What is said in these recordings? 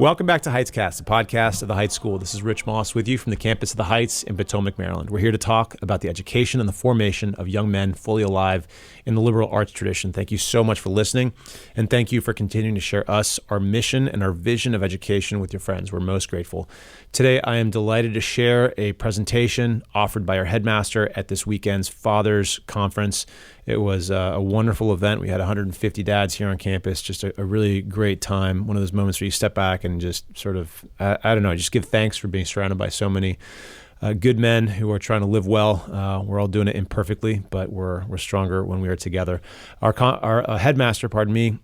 Welcome back to Heightscast, the podcast of the Heights School. This is Rich Moss with you from the campus of the Heights in Potomac, Maryland. We're here to talk about the education and the formation of young men fully alive in the liberal arts tradition. Thank you so much for listening, and thank you for continuing to share us, our mission, and our vision of education with your friends. We're most grateful. Today, I am delighted to share a presentation offered by our headmaster at this weekend's Fathers Conference. It was a wonderful event. We had 150 dads here on campus, just a really great time. One of those moments where you step back and just sort of, I don't know, just give thanks for being surrounded by so many good men who are trying to live well. We're all doing it imperfectly, but we're stronger when we are together. Our headmaster,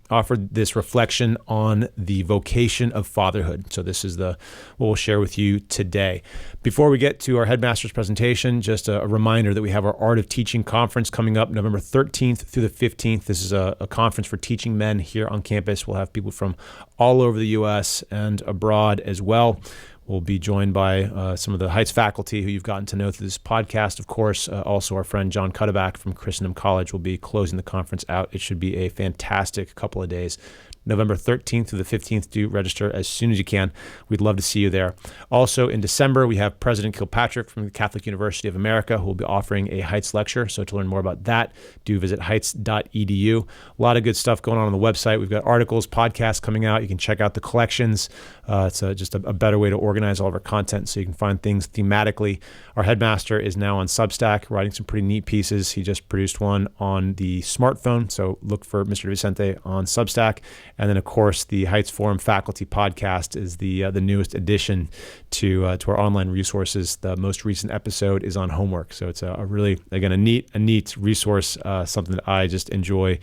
offered this reflection on the vocation of fatherhood. So this is what we'll share with you today. Before we get to our headmaster's presentation, just a reminder that we have our Art of Teaching conference coming up November 13th through the 15th. This is a conference for teaching men here on campus. We'll have people from all over the U.S. and abroad as well. We'll be joined by some of the Heights faculty who you've gotten to know through this podcast. Of course, also our friend John Cuddeback from Christendom College will be closing the conference out. It should be a fantastic couple of days. November 13th through the 15th. Do register as soon as you can. We'd love to see you there. Also in December, we have President Kilpatrick from the Catholic University of America who will be offering a Heights lecture. So to learn more about that, do visit heights.edu. A lot of good stuff going on the website. We've got articles, podcasts coming out. You can check out the collections. It's just a better way to organize all of our content so you can find things thematically. Our headmaster is now on Substack, writing some pretty neat pieces. He just produced one on the smartphone. So look for Mr. De Vicente on Substack. And then, of course, the Heights Forum Faculty Podcast is the newest addition to our online resources. The most recent episode is on homework. So it's a really, again, a neat resource, something that I just enjoy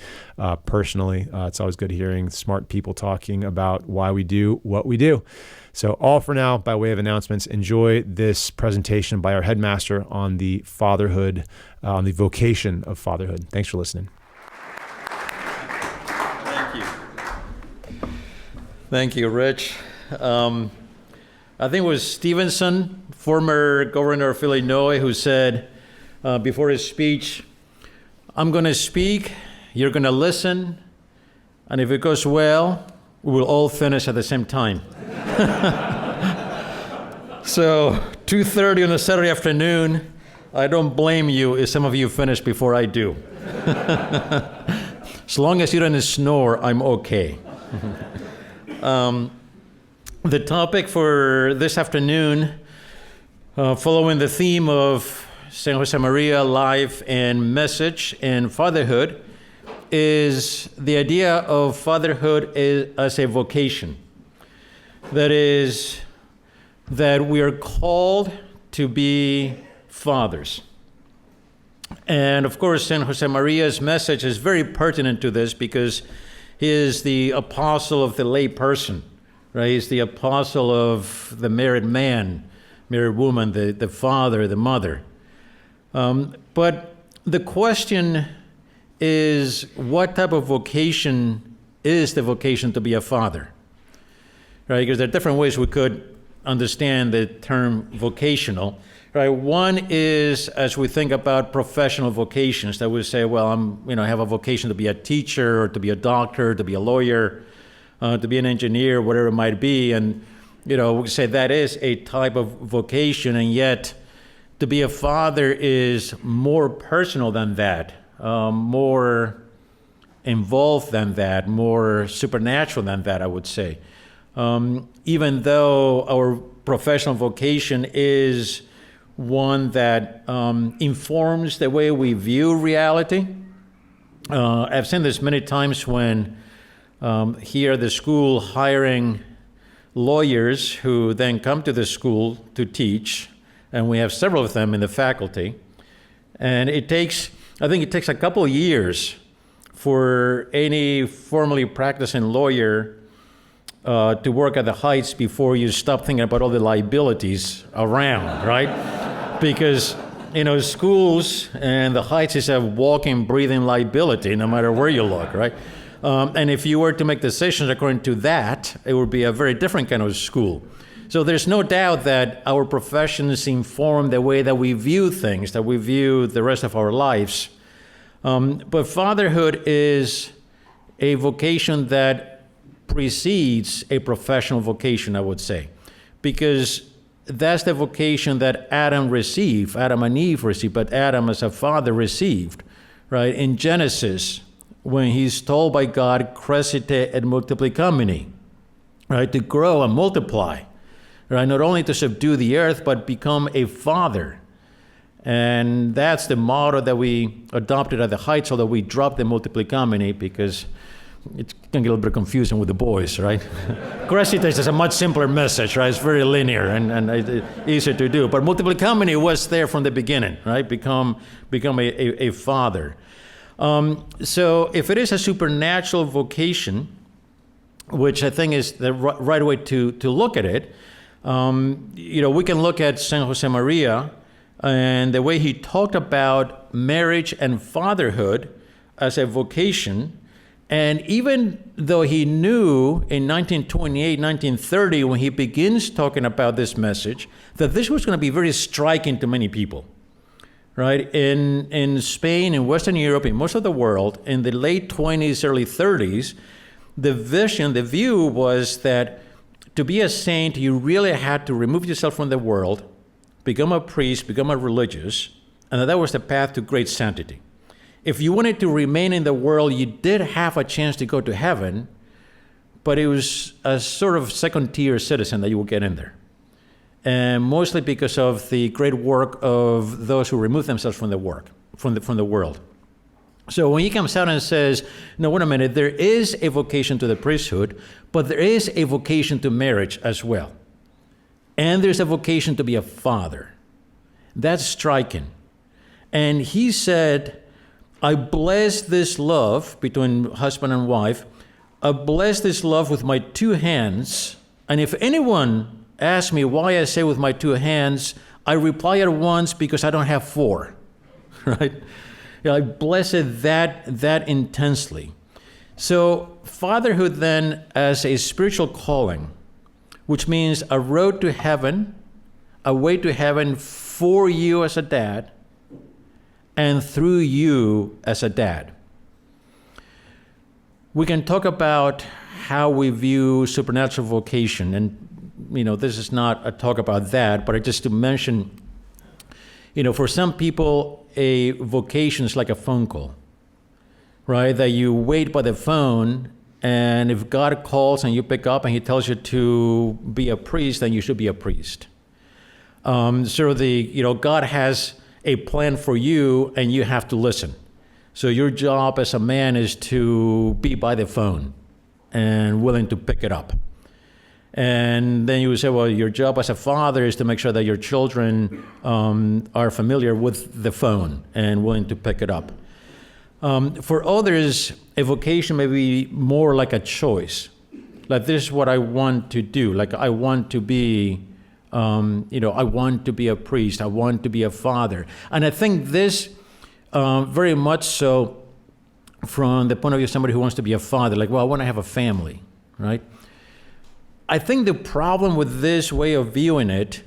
personally. It's always good hearing smart people talking about why we do what we do. So all for now, by way of announcements, enjoy this presentation by our headmaster on the fatherhood, on the vocation of fatherhood. Thanks for listening. Thank you, Rich. I think it was Stevenson, former governor of Illinois, who said before his speech, I'm going to speak, you're going to listen, and if it goes well, we will all finish at the same time. So 2:30 on a Saturday afternoon, I don't blame you if some of you finish before I do. As long as you don't snore, I'm okay. The topic for this afternoon, following the theme of St. Josemaria life and message and fatherhood, is the idea of fatherhood as a vocation. That is, that we are called to be fathers. And of course, St. Josemaria's message is very pertinent to this because he is the apostle of the lay person, right? He's the apostle of the married man, married woman, the father, the mother. But the question is, what type of vocation is the vocation to be a father? Right? Because there are different ways we could understand the term vocational. Right. One is, as we think about professional vocations, that we say, well, I have a vocation to be a teacher, or to be a doctor, to be a lawyer, to be an engineer, whatever it might be, and we say that is a type of vocation, and yet to be a father is more personal than that, more involved than that, more supernatural than that, I would say. Even though our professional vocation is one that informs the way we view reality. I've seen this many times when here at the school hiring lawyers who then come to the school to teach, and we have several of them in the faculty. And I think it takes a couple of years for any formally practicing lawyer to work at the Heights before you stop thinking about all the liabilities around, right? Because, schools and the Heights is a walking, breathing liability no matter where you look, right? And if you were to make decisions according to that, it would be a very different kind of school. So there's no doubt that our professions inform the way that we view things, that we view the rest of our lives. But fatherhood is a vocation that precedes a professional vocation, I would say, because that's the vocation that Adam and Eve received, but Adam as a father received, right? In Genesis, when he's told by God, crescite et multiplicamini, right? To grow and multiply, right? Not only to subdue the earth, but become a father. And that's the motto that we adopted at the Heights, although we dropped the multiplicamini because it can get a little bit confusing with the boys, right? Crescite is a much simpler message, right? It's very linear and easier to do. But multiplicamini was there from the beginning, right? Become a father. So if it is a supernatural vocation, which I think is the right way to look at it, we can look at San Josemaria and the way he talked about marriage and fatherhood as a vocation. And even though he knew in 1928, 1930, when he begins talking about this message, that this was going to be very striking to many people, right? In Spain, in Western Europe, in most of the world, in the late 20s, early 30s, the view was that to be a saint, you really had to remove yourself from the world, become a priest, become a religious, and that was the path to great sanctity. If you wanted to remain in the world, you did have a chance to go to heaven, but it was a sort of second-tier citizen that you would get in there. And mostly because of the great work of those who remove themselves from the world. So when he comes out and says, no, wait a minute, there is a vocation to the priesthood, but there is a vocation to marriage as well. And there's a vocation to be a father. That's striking. And he said, I bless this love between husband and wife. I bless this love with my two hands. And if anyone asks me why I say with my two hands, I reply at once because I don't have four, right? I bless it that intensely. So fatherhood then as a spiritual calling, which means a road to heaven, a way to heaven for you as a dad, and through you as a dad. We can talk about how we view supernatural vocation, and this is not a talk about that, but just to mention, for some people, a vocation is like a phone call, right? That you wait by the phone, and if God calls and you pick up and he tells you to be a priest, then you should be a priest. God has a plan for you, and you have to listen. So your job as a man is to be by the phone and willing to pick it up. And then you would say, well, your job as a father is to make sure that your children are familiar with the phone and willing to pick it up. For others, a vocation may be more like a choice. Like, this is what I want to do. Like, I want to be I want to be a priest. I want to be a father. And I think this very much so from the point of view of somebody who wants to be a father. Like, well, I want to have a family, right? I think the problem with this way of viewing it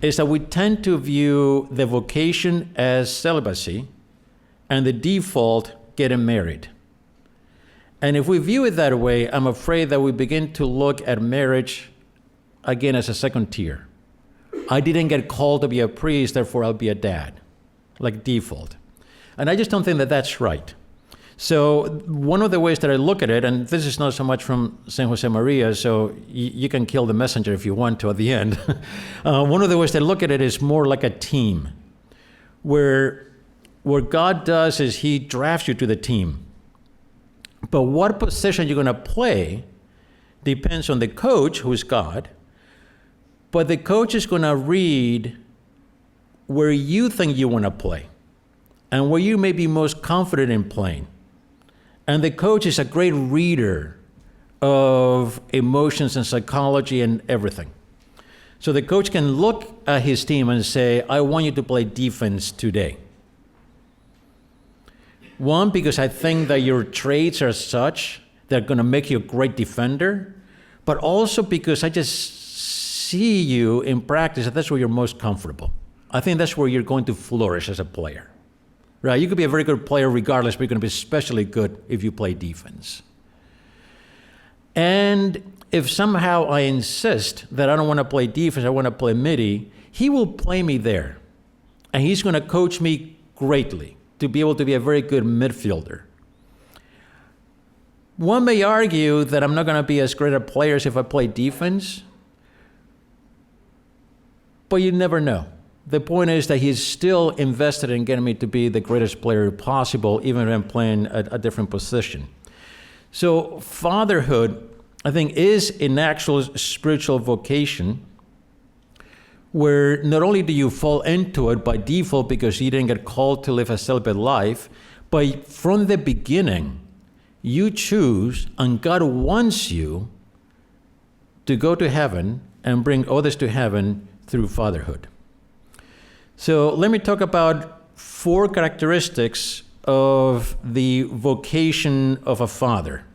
is that we tend to view the vocation as celibacy and the default getting married. And if we view it that way, I'm afraid that we begin to look at marriage again as a second tier. I didn't get called to be a priest, therefore I'll be a dad, like default. And I just don't think that that's right. So one of the ways that I look at it, and this is not so much from San Josemaria, so you can kill the messenger if you want to at the end. One of the ways that I look at it is more like a team, where God does is he drafts you to the team. But what position you're going to play depends on the coach, who is God. But the coach is going to read where you think you want to play and where you may be most confident in playing. And the coach is a great reader of emotions and psychology and everything. So the coach can look at his team and say, I want you to play defense today. One, because I think that your traits are such that are going to make you a great defender, but also because I just see you in practice, that's where you're most comfortable. I think that's where you're going to flourish as a player, right? You could be a very good player regardless, but you're going to be especially good if you play defense. And if somehow I insist that I don't want to play defense, I want to play midi, he will play me there. And he's going to coach me greatly to be able to be a very good midfielder. One may argue that I'm not going to be as great a player as if I play defense, but you never know. The point is that he's still invested in getting me to be the greatest player possible, even if I'm playing a different position. So fatherhood, I think, is an actual spiritual vocation where not only do you fall into it by default because you didn't get called to live a celibate life, but from the beginning, you choose, and God wants you to go to heaven and bring others to heaven through fatherhood. So let me talk about 4 characteristics of the vocation of a father.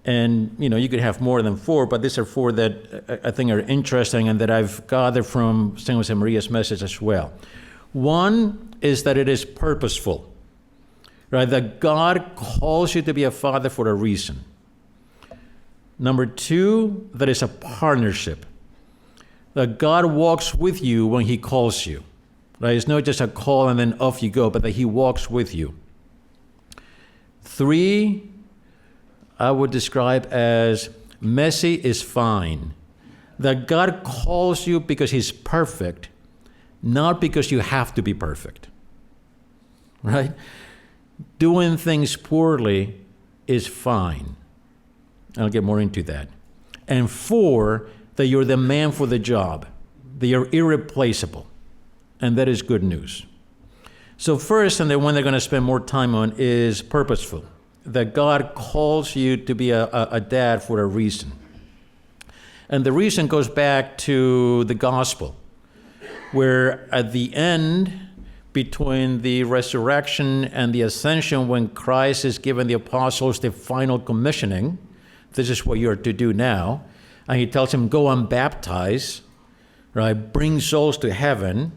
And, you could have more than 4, but these are 4 that I think are interesting and that I've gathered from St. Josemaria's message as well. One is that it is purposeful. Right, that God calls you to be a father for a reason. Number 2, that is a partnership. That God walks with you when he calls you. Right, it's not just a call and then off you go, but that he walks with you. 3, I would describe as messy is fine. That God calls you because he's perfect, not because you have to be perfect. Right? Doing things poorly is fine. I'll get more into that. And 4, that you're the man for the job, that you're irreplaceable. And that is good news. So first, and the one they're going to spend more time on, is purposeful. That God calls you to be a dad for a reason. And the reason goes back to the gospel, where at the end, between the resurrection and the ascension, when Christ is giving the apostles the final commissioning, this is what you're to do now, and he tells them, go and baptize, right? Bring souls to heaven.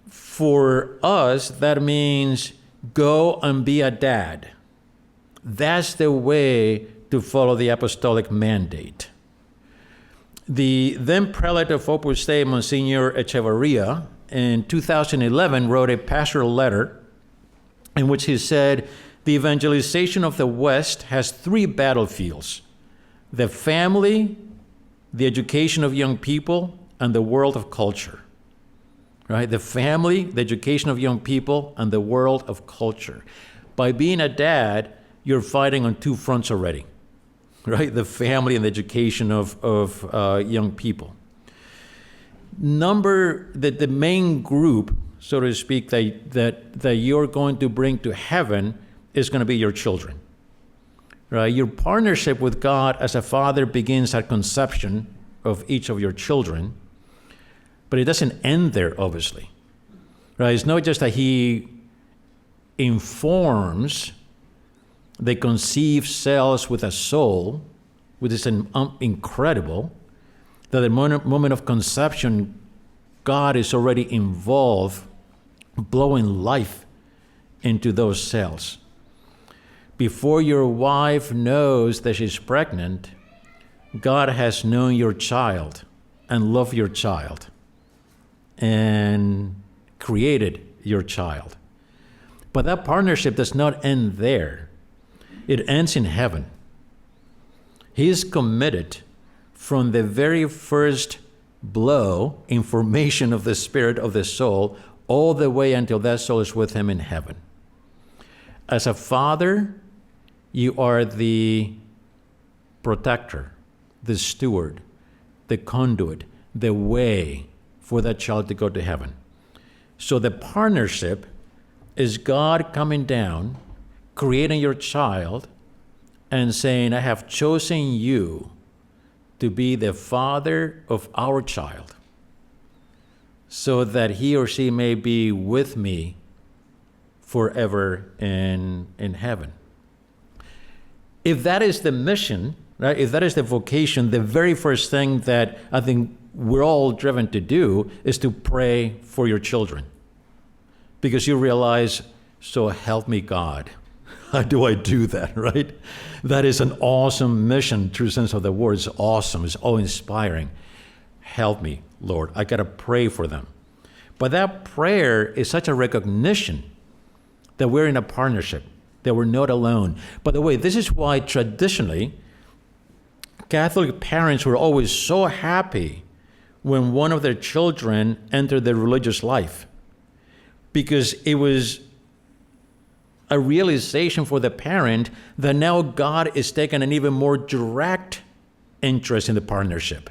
For us, that means go and be a dad. That's the way to follow the apostolic mandate. The then prelate of Opus Dei, Monsignor Echevarria, in 2011 wrote a pastoral letter in which he said, the evangelization of the West has 3 battlefields: the family, the education of young people, and the world of culture. Right? The family, the education of young people, and the world of culture. By being a dad, you're fighting on 2 fronts already. Right? The family and the education of young people. The main group, so to speak, that you're going to bring to heaven is going to be your children. Right? Your partnership with God as a father begins at conception of each of your children, but it doesn't end there, obviously. Right? It's not just that he informs the conceived cells with a soul, which is incredible, that at the moment of conception, God is already involved, blowing life into those cells. Before your wife knows that she's pregnant, God has known your child and loved your child and created your child. But that partnership does not end there. It ends in heaven. He is committed from the very first blow, information of the spirit of the soul, all the way until that soul is with him in heaven. As a father, you are the protector, the steward, the conduit, the way for that child to go to heaven. So the partnership is God coming down, creating your child, and saying, I have chosen you to be the father of our child, so that he or she may be with me forever in heaven. If that is the mission, right? If that is the vocation, the very first thing that I think we're all driven to do is to pray for your children. Because you realize, so help me God, How do I do that, right? That is an awesome mission, true sense of the word. It's awesome. It's awe-inspiring. Help me, Lord. I got to pray for them. But that prayer is such a recognition that we're in a partnership, that we're not alone. By the way, this is why traditionally, Catholic parents were always so happy when one of their children entered the religious life, because it was a realization for the parent that now God is taking an even more direct interest in the partnership,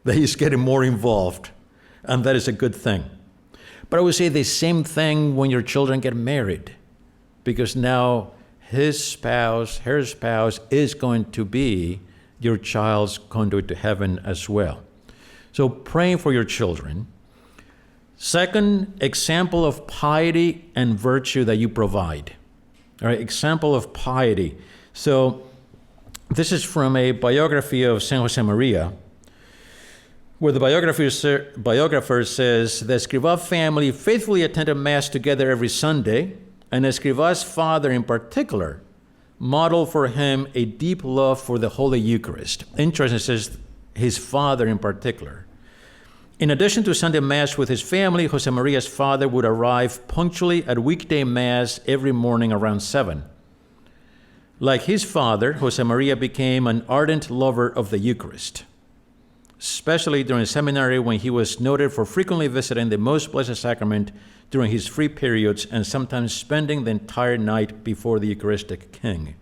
that he's getting more involved, and that is a good thing. But I would say the same thing when your children get married, because now his spouse, her spouse is going to be your child's conduit to heaven as well. So praying for your children. Second, example of piety and virtue that you provide. All right, example of piety. So this is from a biography of San Josemaria, where the biographer says, the Escrivá family faithfully attended Mass together every Sunday, and Escrivá's father in particular modeled for him a deep love for the Holy Eucharist. Interesting, it says his father in particular. In addition to Sunday Mass with his family, Josemaria's father would arrive punctually at weekday Mass every morning around 7. Like his father, Josemaria became an ardent lover of the Eucharist, especially during seminary when he was noted for frequently visiting the Most Blessed Sacrament during his free periods and sometimes spending the entire night before the Eucharistic King.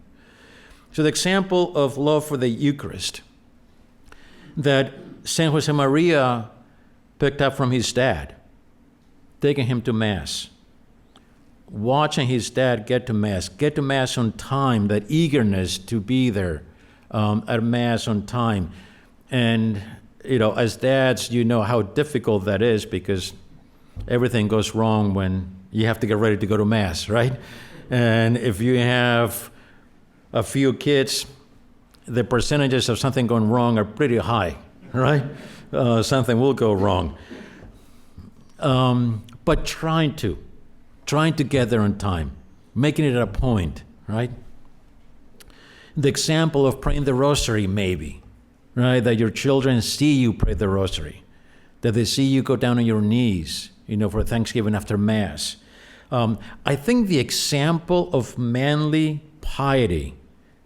So the example of love for the Eucharist that San Josemaria picked up from his dad, taking him to Mass, watching his dad get to Mass on time, that eagerness to be there at Mass on time. And, as dads, you know how difficult that is, because everything goes wrong when you have to get ready to go to Mass, right? And if you have a few kids, the percentages of something going wrong are pretty high, right? Something will go wrong. But trying to get there on time, making it a point, right? The example of praying the rosary, maybe, right? That your children see you pray the rosary, that they see you go down on your knees, for Thanksgiving after Mass. I think the example of manly piety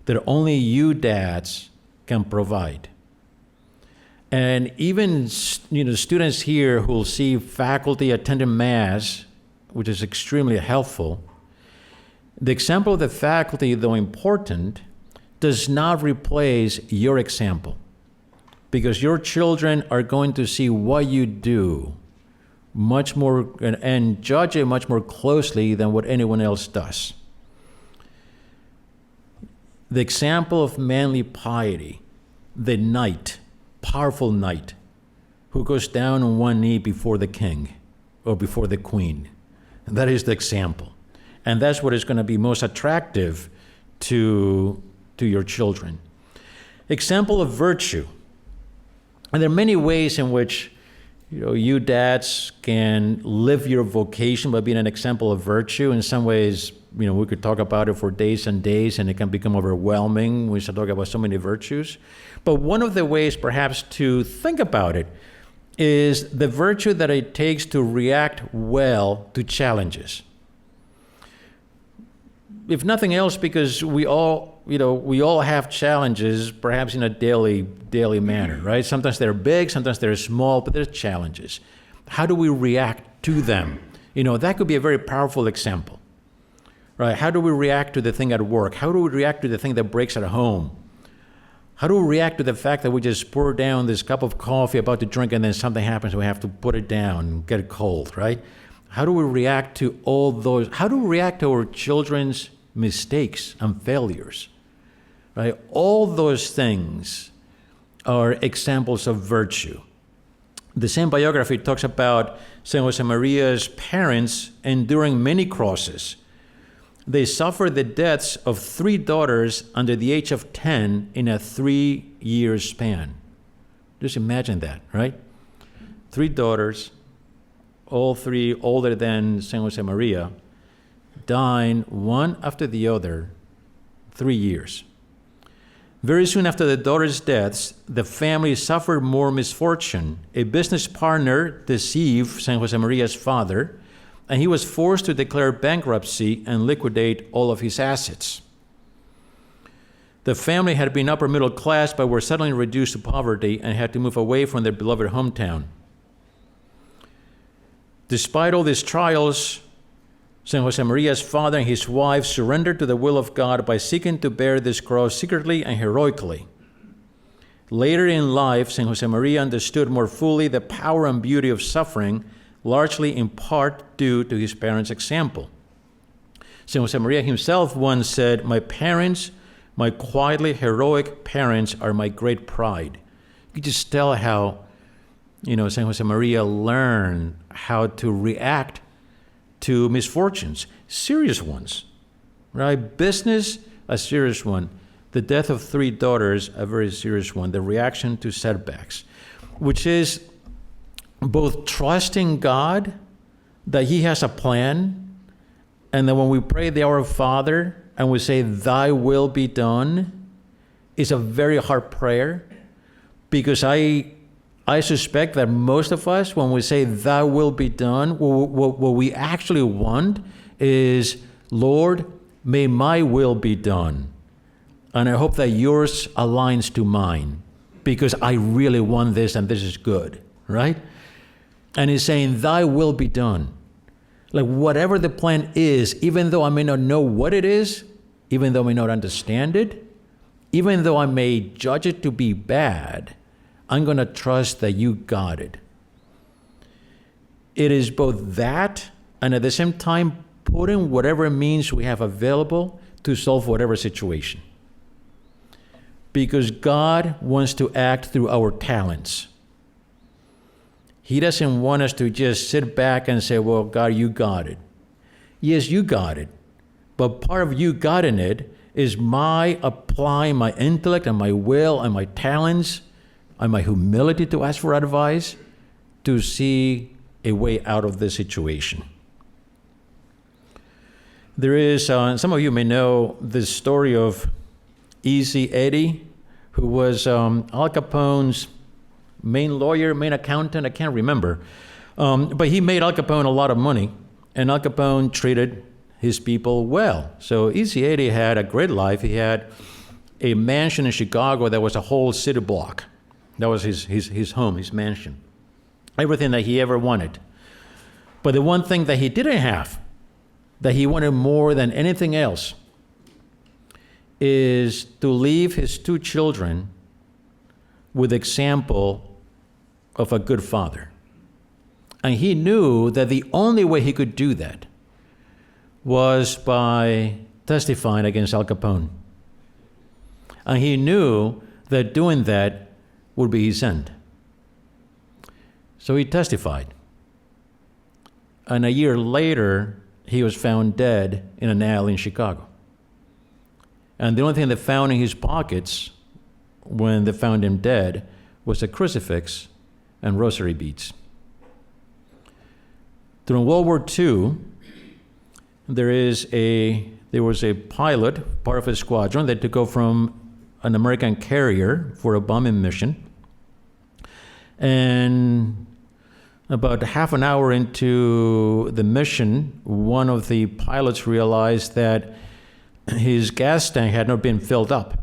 that only you dads can provide. And even, students here who will see faculty attending Mass, which is extremely helpful, the example of the faculty, though important, does not replace your example, because your children are going to see what you do much more and judge it much more closely than what anyone else does. The example of manly piety, the knight, powerful knight who goes down on one knee before the king or before the queen. And that is the example. And that's what is going to be most attractive to your children. Example of virtue. And there are many ways in which you dads can live your vocation by being an example of virtue. In some ways, we could talk about it for days and days, and it can become overwhelming when we start talking about so many virtues. But one of the ways perhaps to think about it is the virtue that it takes to react well to challenges. If nothing else, because we all have challenges, perhaps in a daily manner, right? Sometimes they're big, sometimes they're small, but they're challenges. How do we react to them? That could be a very powerful example, right? How do we react to the thing at work? How do we react to the thing that breaks at home? How do we react to the fact that we just pour down this cup of coffee about to drink and then something happens and we have to put it down and get it cold, right? How do we react to all those? How do we react to our children's mistakes and failures, right? All those things are examples of virtue. The same biography talks about San Josemaria's parents enduring many crosses. They suffered the deaths of 3 daughters under the age of 10 in a 3-year span. Just imagine that, right? 3 daughters, all 3 older than San Josemaria, dying one after the other 3 years. Very soon after the daughters' deaths, the family suffered more misfortune. A business partner deceived San Josemaría's father, and he was forced to declare bankruptcy and liquidate all of his assets. The family had been upper middle class, but were suddenly reduced to poverty and had to move away from their beloved hometown. Despite all these trials, San Josemaría's father and his wife surrendered to the will of God by seeking to bear this cross secretly and heroically. Later in life, San Josemaría understood more fully the power and beauty of suffering, largely in part due to his parents' example. San Josemaría himself once said, "My parents, my quietly heroic parents, are my great pride." You could just tell how, San Josemaría learned how to react to misfortunes, serious ones, right? Business, a serious one. The death of 3 daughters, a very serious one. The reaction to setbacks, which is both trusting God that He has a plan, and that when we pray the Our Father and we say, "Thy will be done," is a very hard prayer, because I suspect that most of us, when we say, "Thy will be done," what we actually want is, "Lord, may my will be done. And I hope that yours aligns to mine, because I really want this and this is good," right? And He's saying, "Thy will be done." Like whatever the plan is, even though I may not know what it is, even though I may not understand it, even though I may judge it to be bad, I'm going to trust that you got it. It is both that and at the same time putting whatever means we have available to solve whatever situation. Because God wants to act through our talents. He doesn't want us to just sit back and say, "Well, God, you got it." Yes, you got it. But part of you getting it is my applying my intellect and my will and my talents and my humility to ask for advice to see a way out of this situation. There is, some of you may know this story of Easy Eddie, who was Al Capone's main lawyer, main accountant, I can't remember. But he made Al Capone a lot of money, and Al Capone treated his people well. So Easy Eddie had a great life. He had a mansion in Chicago that was a whole city block. That was his home, his mansion. Everything that he ever wanted. But the one thing that he didn't have, that he wanted more than anything else, is to leave his 2 children with example of a good father. And he knew that the only way he could do that was by testifying against Al Capone. And he knew that doing that would be his end. So he testified. And a year later, he was found dead in an alley in Chicago. And the only thing they found in his pockets when they found him dead was a crucifix and rosary beads. During World War II, there was a pilot, part of a squadron, that took off from an American carrier for a bombing mission. And about half an hour into the mission, one of the pilots realized that his gas tank had not been filled up,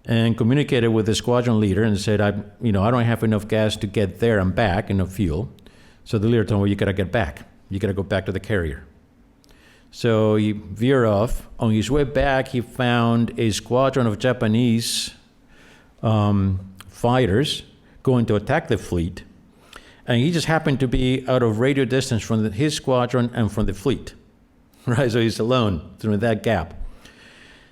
and communicated with the squadron leader and said, I don't have enough gas to get there and back, enough fuel. So the leader told him, "Well, you gotta get back. You gotta go back to the carrier." So he veered off. On his way back, he found a squadron of Japanese fighters going to attack the fleet. And he just happened to be out of radio distance from his squadron and from the fleet, right? So he's alone through that gap.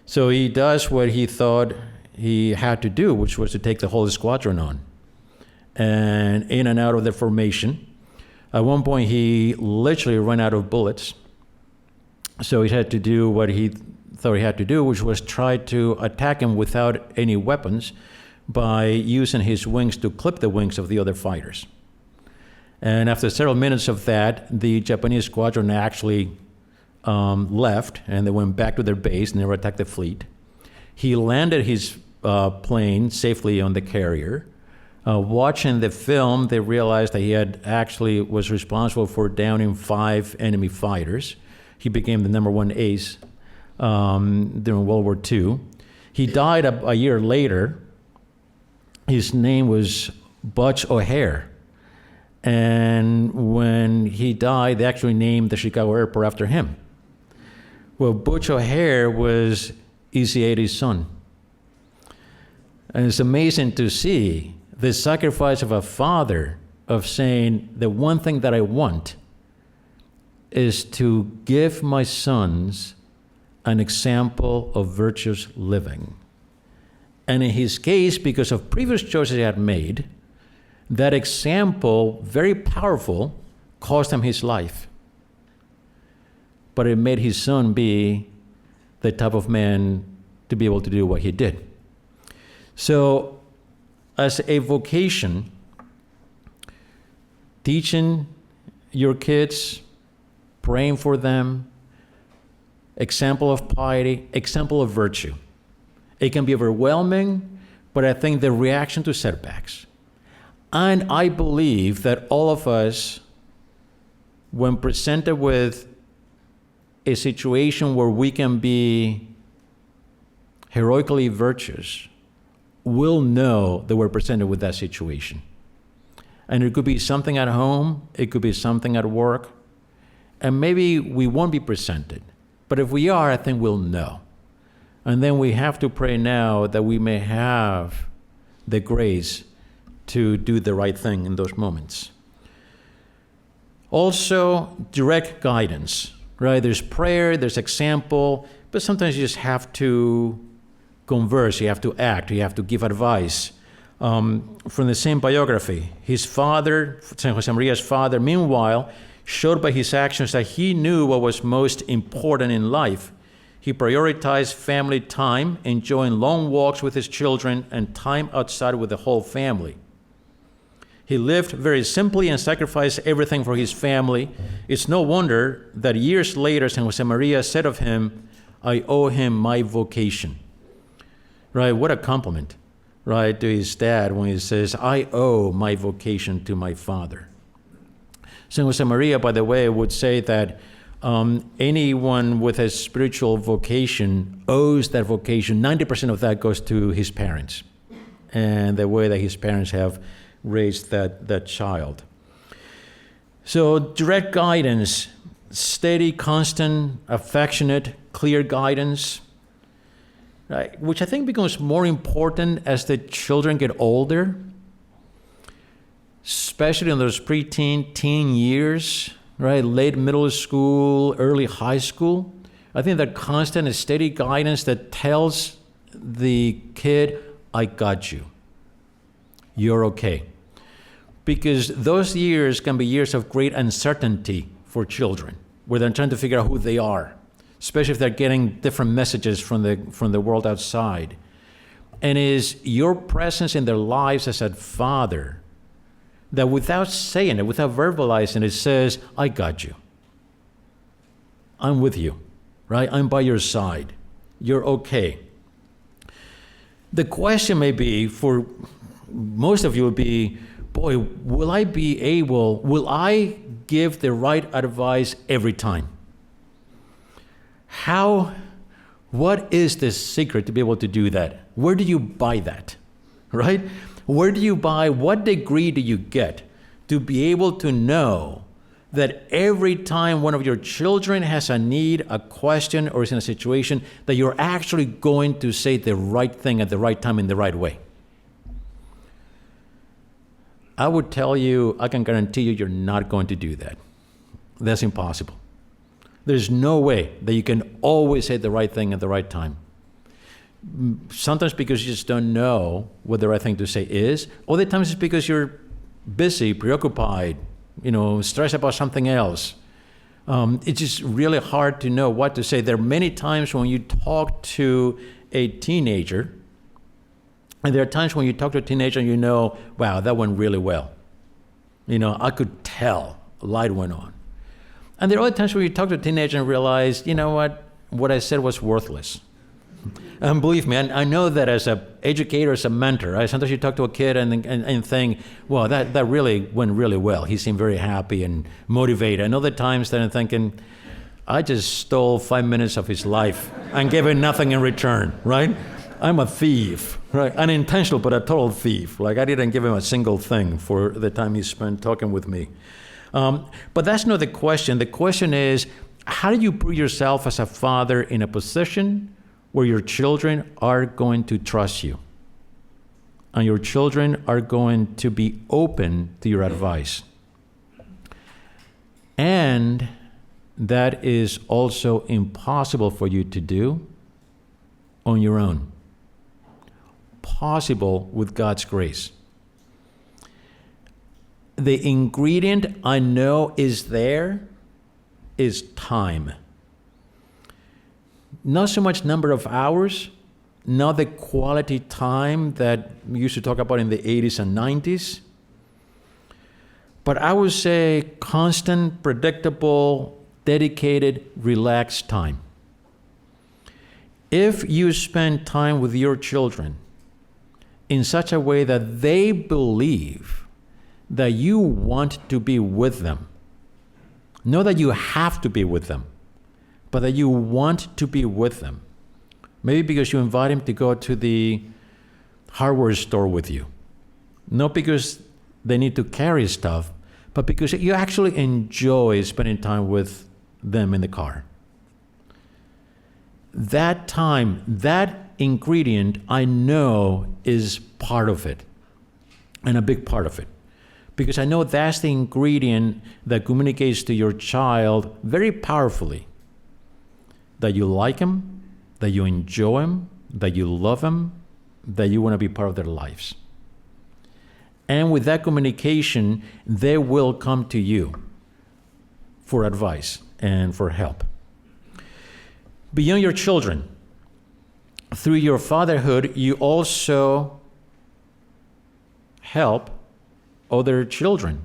So he does what he thought he had to do, which was to take the whole squadron on. And in and out of the formation. At one point, he literally ran out of bullets. So he had to do what he thought he had to do, which was try to attack him without any weapons by using his wings to clip the wings of the other fighters. And after several minutes of that, the Japanese squadron actually left, and they went back to their base, never attacked the fleet. He landed his plane safely on the carrier. Watching the film, they realized that he had actually was responsible for downing 5 enemy fighters. He became the number 1 ace during World War II. He died a year later. His name was Butch O'Hare. And when he died, they actually named the Chicago airport after him. Well, Butch O'Hare was Easy-80's son. And it's amazing to see the sacrifice of a father of saying, the one thing that I want is to give my sons an example of virtuous living. And in his case, because of previous choices he had made, that example, very powerful, cost him his life. But it made his son be the type of man to be able to do what he did. So, as a vocation, teaching your kids, praying for them, example of piety, example of virtue. It can be overwhelming, but I think the reaction to setbacks. And I believe that all of us, when presented with a situation where we can be heroically virtuous, will know that we're presented with that situation. And it could be something at home, it could be something at work, and maybe we won't be presented. But if we are, I think we'll know. And then we have to pray now that we may have the grace to do the right thing in those moments. Also, direct guidance, right? There's prayer, there's example, but sometimes you just have to converse, you have to act, you have to give advice. From the same biography, his father, San Josemaria's father, meanwhile, showed by his actions that he knew what was most important in life. He prioritized family time, enjoying long walks with his children and time outside with the whole family. He lived very simply and sacrificed everything for his family. It's no wonder that years later, San Josemaria said of him, I owe him my vocation. Right, what a compliment, right, to his dad when he says, I owe my vocation to my father. San Josemaria, by the way, would say that anyone with a spiritual vocation owes that vocation. 90% of that goes to his parents and the way that his parents have raised that child. So direct guidance, steady, constant, affectionate, clear guidance, right, which I think becomes more important as the children get older, especially in those preteen, teen years, right? Late middle school, early high school. I think that constant and steady guidance that tells the kid, I got you. You're okay. Because those years can be years of great uncertainty for children, where they're trying to figure out who they are, especially if they're getting different messages from the world outside. And is your presence in their lives as a father that without saying it, without verbalizing it, says, I got you. I'm with you, right? I'm by your side. You're okay. The question may be, for most of you, would be, boy, will I give the right advice every time? What is the secret to be able to do that? Where do you buy that, right? Where do you buy, what degree do you get to be able to know that every time one of your children has a need, a question, or is in a situation, that you're actually going to say the right thing at the right time in the right way? I would tell you, I can guarantee you, you're not going to do that. That's impossible. There's no way that you can always say the right thing at the right time. Sometimes because you just don't know what the right thing to say is. Other times it's because you're busy, preoccupied, stressed about something else. It's just really hard to know what to say. There are many times when you talk to a teenager, and there are times when you talk to a teenager and you know, wow, that went really well. I could tell a light went on. And there are other times where you talk to a teenager and realize, you know what I said was worthless. And believe me, I know that as an educator, as a mentor, right? Sometimes you talk to a kid and think, well, that really went really well. He seemed very happy and motivated. And other times that I'm thinking, I just stole 5 minutes of his life and gave him nothing in return, right? I'm a thief, right? Unintentional, but a total thief. Like, I didn't give him a single thing for the time he spent talking with me. But that's not the question. The question is, how do you put yourself as a father in a position where your children are going to trust you and your children are going to be open to your advice? And that is also impossible for you to do on your own. Possible with God's grace. The ingredient I know is there is time. Not so much number of hours, not the quality time that we used to talk about in the 80s and 90s, but I would say constant, predictable, dedicated, relaxed time. If you spend time with your children in such a way that they believe that you want to be with them, not that you have to be with them, but that you want to be with them. Maybe because you invite him to go to the hardware store with you. Not because they need to carry stuff, but because you actually enjoy spending time with them in the car. That time, that ingredient, I know is part of it, and a big part of it. Because I know that's the ingredient that communicates to your child very powerfully that you like him, that you enjoy him, that you love him, that you want to be part of their lives. And with that communication, they will come to you for advice and for help. Beyond your children, through your fatherhood, you also help other children,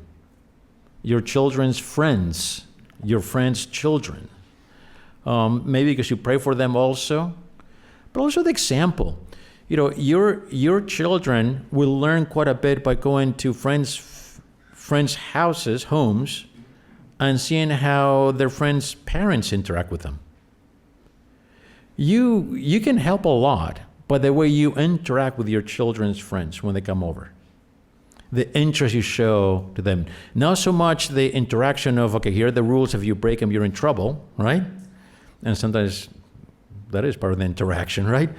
your children's friends, your friends' children. Maybe because you pray for them also, but also the example. You know, your children will learn quite a bit by going to friends' houses, homes, and seeing how their friends' parents interact with them. You can help a lot by the way you interact with your children's friends when they come over. The interest you show to them. Not so much the interaction of, okay, here are the rules, if you break them, you're in trouble, right? And sometimes that is part of the interaction, right?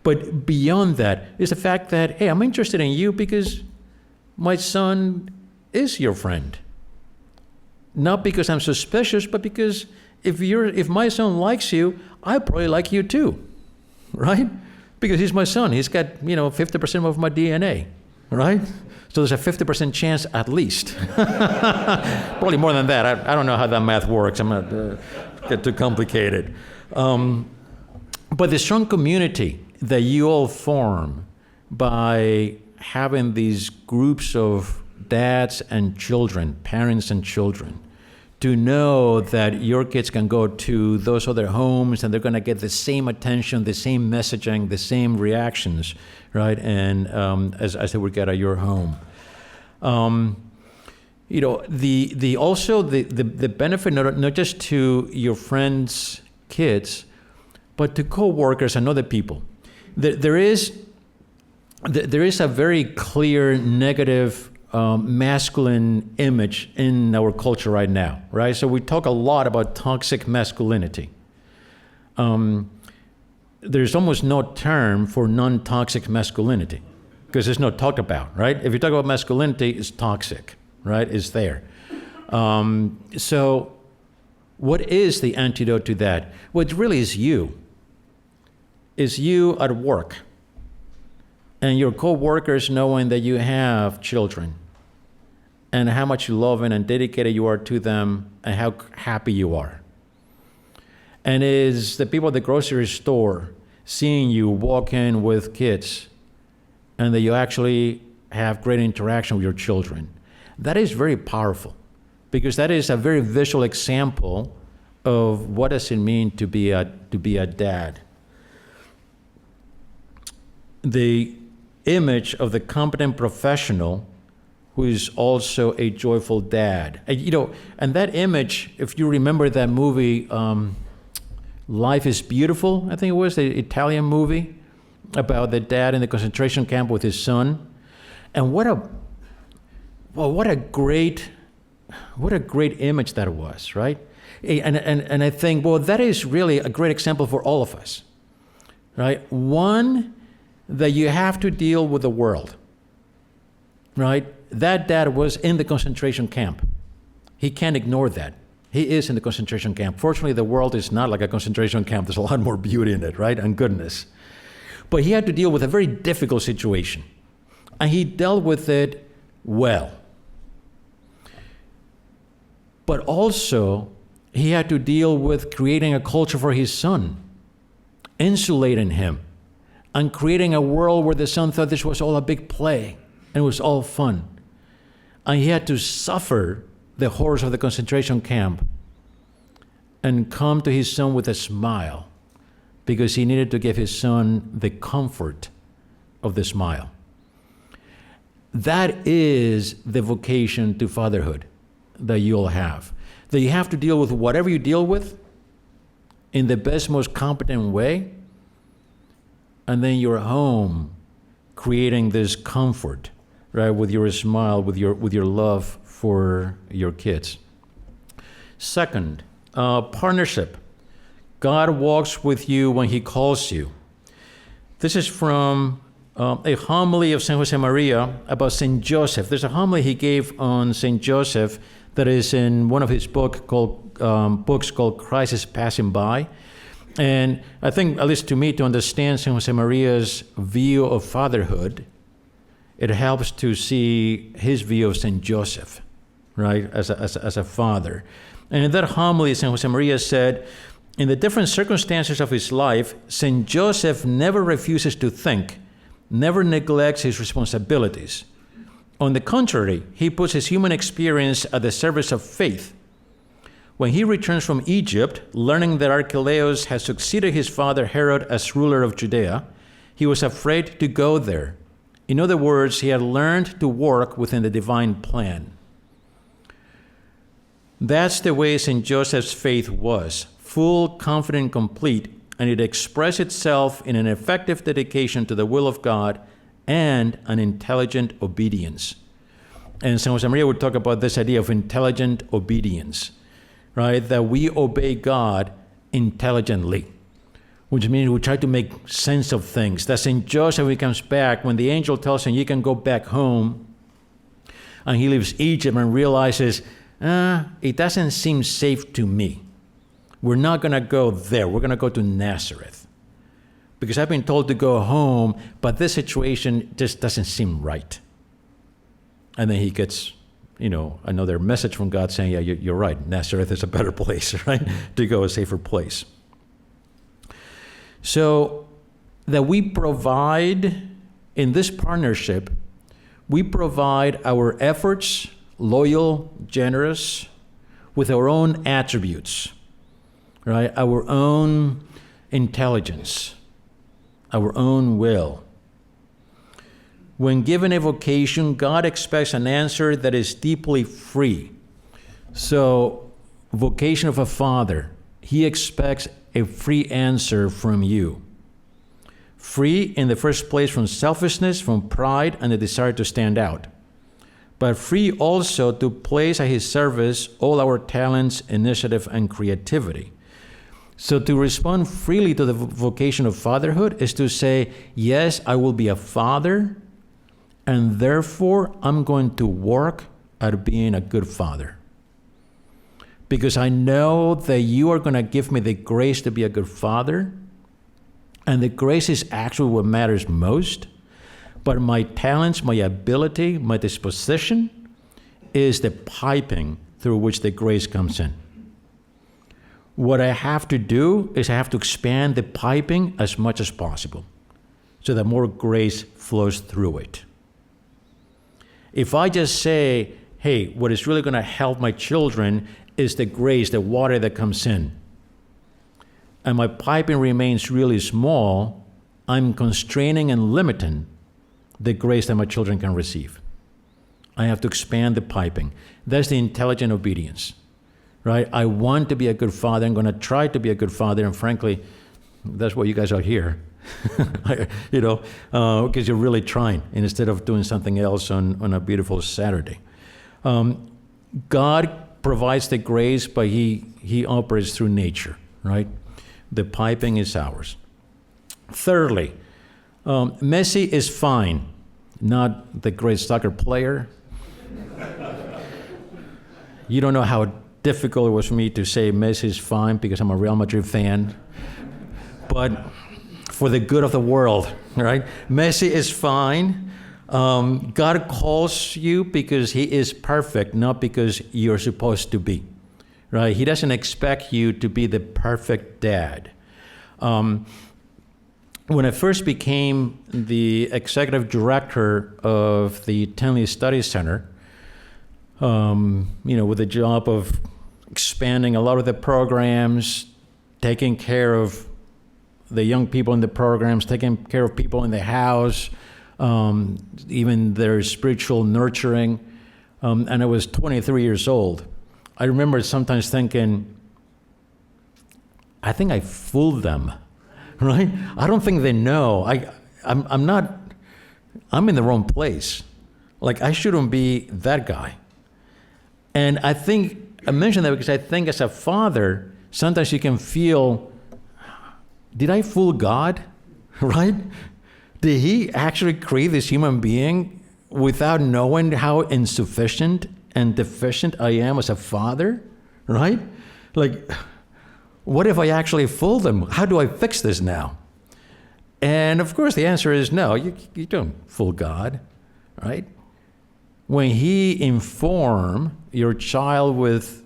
But beyond that is the fact that, hey, I'm interested in you because my son is your friend. Not because I'm suspicious, but because if my son likes you, I probably like you too, right? Because he's my son. He's got, 50% of my DNA, right? So there's a 50% chance at least. Probably more than that. I don't know how that math works. I'm not get too complicated. But the strong community that you all form by having these groups of dads and children, parents and children, to know that your kids can go to those other homes and they're going to get the same attention, the same messaging, the same reactions, right? And as they would get at your home. The benefit not just to your friends' kids, but to co-workers and other people. There is a very clear negative masculine image in our culture right now, right? So we talk a lot about toxic masculinity. There's almost no term for non-toxic masculinity because it's not talked about, right? If you talk about masculinity, it's toxic, right? It's there. So what is the antidote to that? Well, it really is you. It's you at work and your co-workers knowing that you have children and how much you love and dedicated you are to them and how happy you are. And is the people at the grocery store seeing you walk in with kids and that you actually have great interaction with your children. That is very powerful because that is a very visual example of what does it mean to be a dad. The image of the competent professional who is also a joyful dad. And that image, if you remember that movie, Life is Beautiful, I think it was, the Italian movie about the dad in the concentration camp with his son. And what a great image that was, right? And I think, well, that is really a great example for all of us, right? One, that you have to deal with the world, right? That dad was in the concentration camp. He can't ignore that. He is in the concentration camp. Fortunately, the world is not like a concentration camp. There's a lot more beauty in it, right? And goodness. But he had to deal with a very difficult situation. And he dealt with it well. But also, he had to deal with creating a culture for his son, insulating him, and creating a world where the son thought this was all a big play and it was all fun. And he had to suffer the horrors of the concentration camp and come to his son with a smile, because he needed to give his son the comfort of the smile. That is the vocation to fatherhood that you'll have. That you have to deal with whatever you deal with in the best, most competent way, and then you're home creating this comfort, right, with your smile, with your love for your kids. Second, partnership. God walks with you when he calls you. This is from a homily of San Jose Maria about St. Joseph. There's a homily he gave on St. Joseph that is in one of his books called Christ is Passing By. And I think, at least to me, to understand San Jose Maria's view of fatherhood, it helps to see his view of St. Joseph, right, as a father. And in that homily, San Jose Maria said, in the different circumstances of his life, St. Joseph never refuses to think, never neglects his responsibilities. On the contrary, he puts his human experience at the service of faith. When he returns from Egypt, learning that Archelaus had succeeded his father Herod as ruler of Judea, he was afraid to go there. In other words, he had learned to work within the divine plan. That's the way St. Joseph's faith was, full, confident, complete, and it expressed itself in an effective dedication to the will of God and an intelligent obedience. And San Jose Maria would talk about this idea of intelligent obedience, right? That we obey God intelligently, which means we try to make sense of things. That St. Joseph, when he comes back, when the angel tells him, you can go back home, and he leaves Egypt and realizes, it doesn't seem safe to me. We're not going to go there. We're going to go to Nazareth. Because I've been told to go home, but this situation just doesn't seem right. And then he gets, another message from God saying, yeah, you're right. Nazareth is a better place, right? To go, a safer place. So that we provide, in this partnership, we provide our efforts, loyal, generous, with our own attributes, right? Our own intelligence, our own will. When given a vocation, God expects an answer that is deeply free. So, vocation of a father, he expects a free answer from you. Free in the first place from selfishness, from pride, and the desire to stand out. But free also to place at his service all our talents, initiative, and creativity. So to respond freely to the vocation of fatherhood is to say, yes, I will be a father, and therefore I'm going to work at being a good father. Because I know that you are going to give me the grace to be a good father, and the grace is actually what matters most. But my talents, my ability, my disposition is the piping through which the grace comes in. What I have to do is I have to expand the piping as much as possible so that more grace flows through it. If I just say, hey, what is really going to help my children is the grace, the water that comes in. And my piping remains really small, I'm constraining and limiting the grace that my children can receive. I have to expand the piping. That's the intelligent obedience, right? I want to be a good father. I'm going to try to be a good father. And frankly, that's why you guys are here, because you're really trying instead of doing something else on a beautiful Saturday. God provides the grace, but he operates through nature, right? The piping is ours. Thirdly, Messi is fine, not the great soccer player. You don't know how difficult it was for me to say Messi is fine because I'm a Real Madrid fan. But for the good of the world, right? Messi is fine. God calls you because he is perfect, not because you're supposed to be, right? He doesn't expect you to be the perfect dad. When I first became the executive director of the Tenley Study Center, with the job of expanding a lot of the programs, taking care of the young people in the programs, taking care of people in the house, even their spiritual nurturing, and I was 23 years old. I remember sometimes thinking, I think I fooled them, right? I don't think they know. I'm in the wrong place. Like, I shouldn't be that guy. And I think, I mention that because I think as a father, sometimes you can feel, did I fool God, right? Did he actually create this human being without knowing how insufficient and deficient I am as a father, right? Like, what if I actually fooled him? How do I fix this now? And of course, the answer is no, you don't fool God, right? When he informs your child with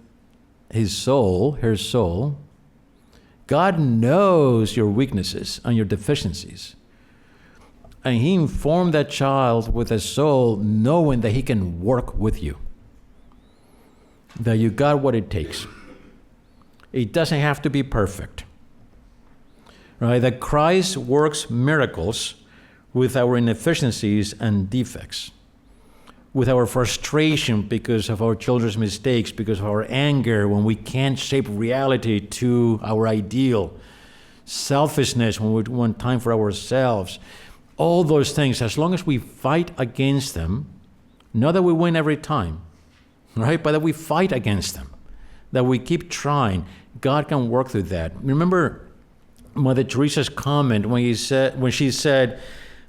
his soul, her soul, God knows your weaknesses and your deficiencies. And he informed that child with a soul knowing that he can work with you, that you got what it takes. It doesn't have to be perfect, right? That Christ works miracles with our inefficiencies and defects, with our frustration because of our children's mistakes, because of our anger when we can't shape reality to our ideal, selfishness when we want time for ourselves. All those things, as long as we fight against them, not that we win every time, right? But that we fight against them, that we keep trying, God can work through that. Remember Mother Teresa's comment when she said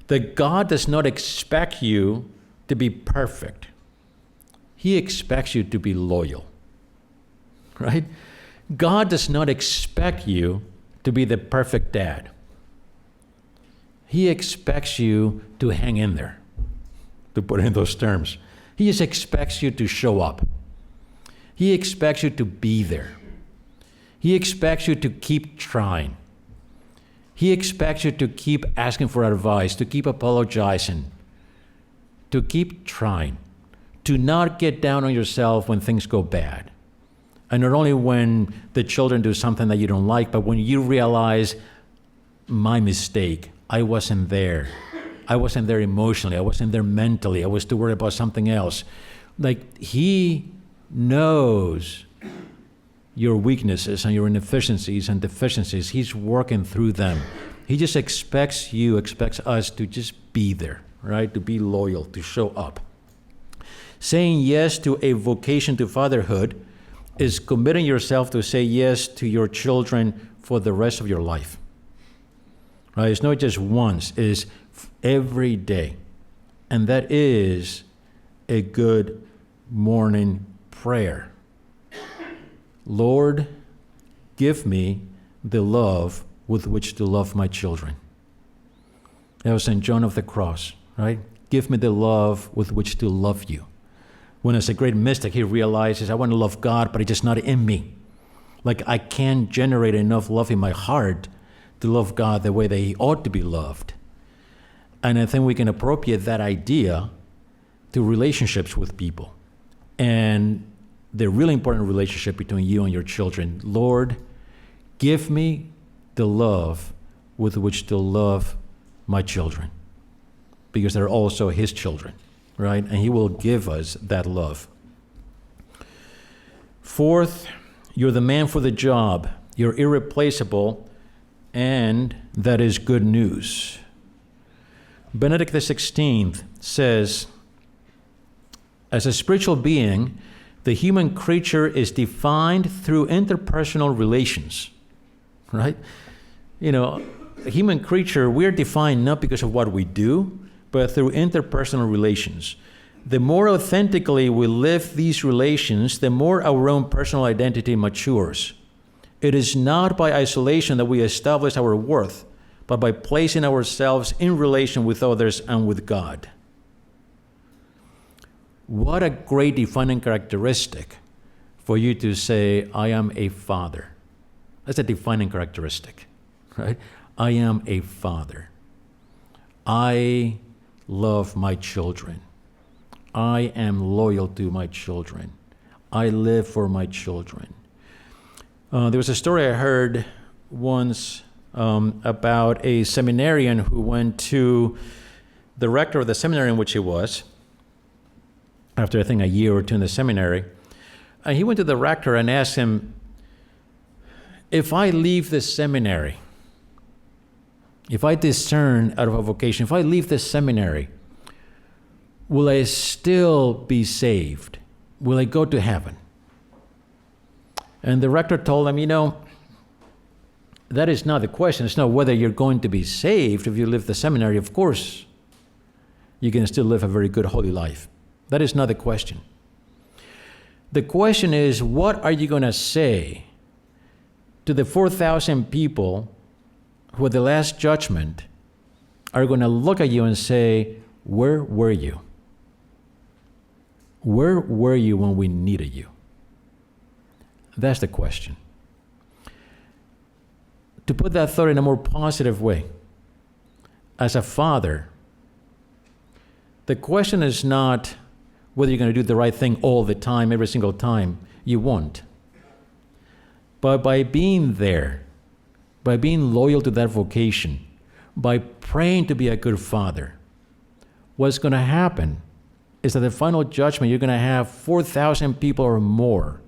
that God does not expect you to be perfect. He expects you to be loyal, right? God does not expect you to be the perfect dad. He expects you to hang in there, to put it in those terms. He just expects you to show up. He expects you to be there. He expects you to keep trying. He expects you to keep asking for advice, to keep apologizing, to keep trying, to not get down on yourself when things go bad. And not only when the children do something that you don't like, but when you realize, my mistake, I wasn't there. I wasn't there emotionally. I wasn't there mentally. I was too worried about something else. Like, he knows your weaknesses and your inefficiencies and deficiencies. He's working through them. He just expects us to just be there, right? To be loyal, to show up. Saying yes to a vocation to fatherhood is committing yourself to say yes to your children for the rest of your life. Right? It's not just once, it's every day. And that is a good morning prayer. Lord, give me the love with which to love my children. That was St. John of the Cross, right? Give me the love with which to love you. When as a great mystic, he realizes, I want to love God, but it's just not in me. Like, I can't generate enough love in my heart to love God the way that he ought to be loved. And I think we can appropriate that idea to relationships with people. and the really important relationship between you and your children. Lord, give me the love with which to love my children, because they're also his children, right? And he will give us that love. Fourth, you're the man for the job. You're irreplaceable, and that is good news. Benedict XVI says, as a spiritual being, the human creature is defined through interpersonal relations, right? You know, a human creature, we're defined not because of what we do, but through interpersonal relations. The more authentically we live these relations, the more our own personal identity matures. It is not by isolation that we establish our worth, but by placing ourselves in relation with others and with God. What a great defining characteristic for you to say, I am a father. That's a defining characteristic, right? I am a father. I love my children. I am loyal to my children. I live for my children. There was a story I heard once about a seminarian who went to the rector of the seminary in which he was, after I think a year or two in the seminary. And he went to the rector and asked him, if I leave the seminary, if I discern out of a vocation, if I leave the seminary, will I still be saved? Will I go to heaven? And the rector told him, you know, that is not the question. It's not whether you're going to be saved if you leave the seminary. Of course, you can still live a very good, holy life. That is not the question. The question is, what are you going to say to the 4,000 people who at the last judgment are going to look at you and say, where were you? Where were you when we needed you? That's the question. To put that thought in a more positive way, as a father, the question is not whether you're going to do the right thing all the time, every single time. You won't. But by being there, by being loyal to that vocation, by praying to be a good father, what's going to happen is that the final judgment, you're going to have 4,000 people or more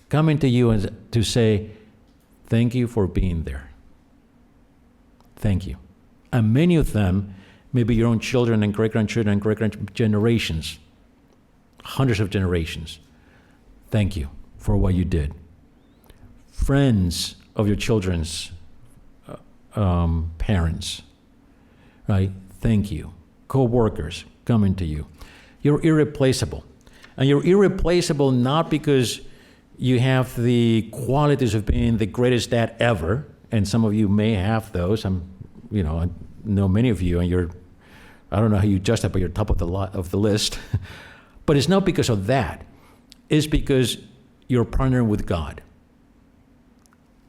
coming to you and to say, thank you for being there. Thank you. And many of them may be your own children and great-grandchildren and great-generations, hundreds of generations. Thank you for what you did. Friends of your children's parents, right? Thank you. Co-workers coming to you. You're irreplaceable. And you're irreplaceable not because you have the qualities of being the greatest dad ever, and some of you may have those. I know many of you, and I don't know how you judge that, but you're top of the list. But it's not because of that. It's because you're partnering with God.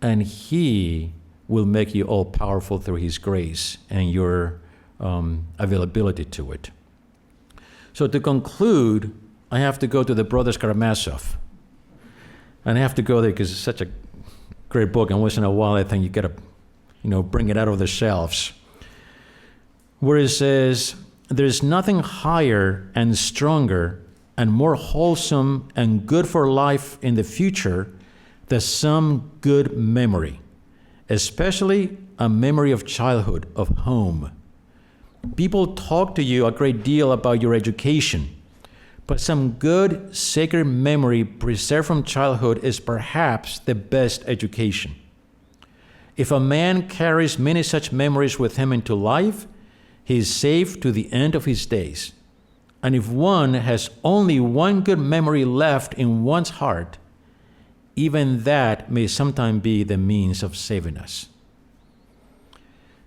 And He will make you all powerful through His grace and your availability to it. So to conclude, I have to go to the Brothers Karamazov. And I have to go there because it's such a great book, and once in a while I think you got to, bring it out of the shelves. Where it says, there's nothing higher and stronger and more wholesome and good for life in the future than some good memory, especially a memory of childhood, of home. People talk to you a great deal about your education, but some good, sacred memory preserved from childhood is perhaps the best education. If a man carries many such memories with him into life, he is safe to the end of his days. And if one has only one good memory left in one's heart, even that may sometimes be the means of saving us.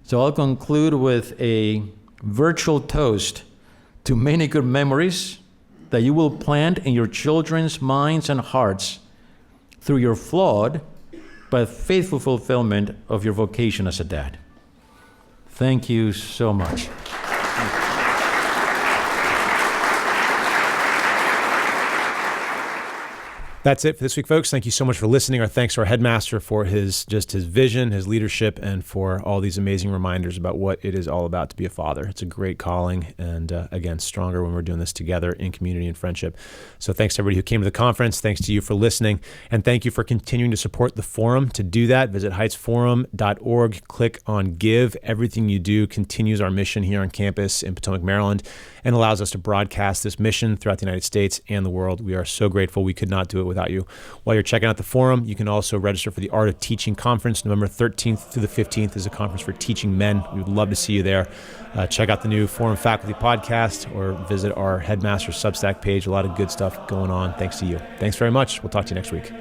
So I'll conclude with a virtual toast to many good memories that you will plant in your children's minds and hearts through your flawed but faithful fulfillment of your vocation as a dad. Thank you so much. That's it for this week, folks. Thank you so much for listening. Our thanks to our headmaster for his vision, his leadership, and for all these amazing reminders about what it is all about to be a father. It's a great calling, and again, stronger when we're doing this together in community and friendship. So thanks to everybody who came to the conference. Thanks to you for listening, and thank you for continuing to support the forum. To do that, visit heightsforum.org, click on Give. Everything you do continues our mission here on campus in Potomac, Maryland, and allows us to broadcast this mission throughout the United States and the world. We are so grateful. We could not do it without you. While you're checking out the forum, you can also register for the Art of Teaching Conference. November 13th through the 15th is a conference for teaching men. We would love to see you there. Check out the new Forum Faculty podcast or visit our Headmaster Substack page. A lot of good stuff going on. Thanks to you. Thanks very much. We'll talk to you next week.